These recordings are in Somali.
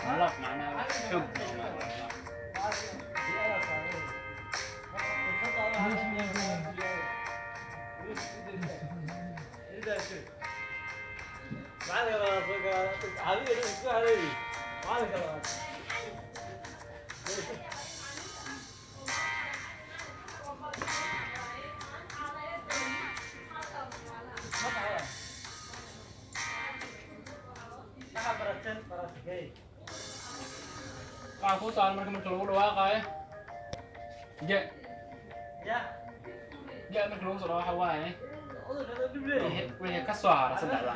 عملاق معناه حب aku soal mereka mencoba doa kayak mereka lu soal Hawaii weh kasuar sedara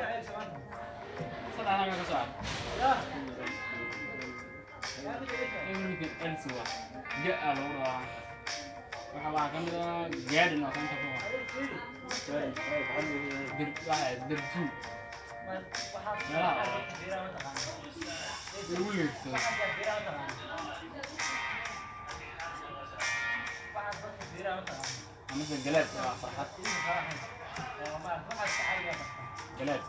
kasuar ini bikin ensua alo doa Hawaii kan dia di nonton tapi berju weird so أنا مثل جلاد صحت جلاد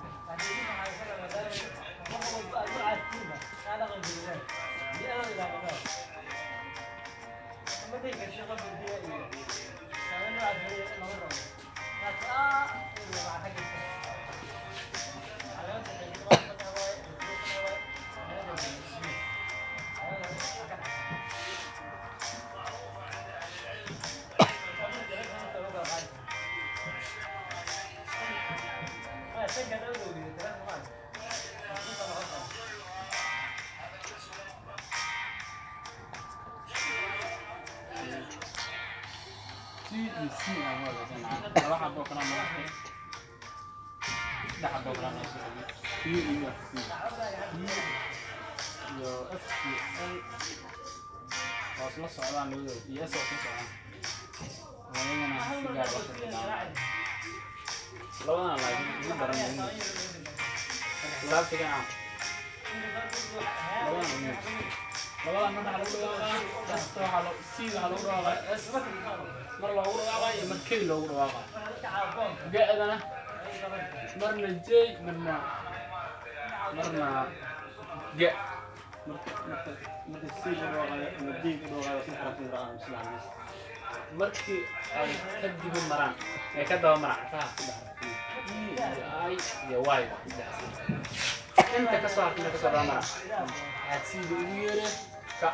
isi awal sana kalau habis kena mana dah habis kena nasi iya yo SQL soal soalan dulu iya soalan ini mana tiga soalan lawan lagi ini barang ini saat tiga lawan mana halu doang S to halu C halu doang S mar loogu dhawaaqay mar keli loogu dhawaaqay gaadana marna J marna ga marka C loogu dhawaaqay ama D loogu dhawaaqay si xarafin raqam islaamis markii ay ka dib maraan ay ka daba maractaa ay ya way inta ka soo daba mara aad si ugu yeeray ka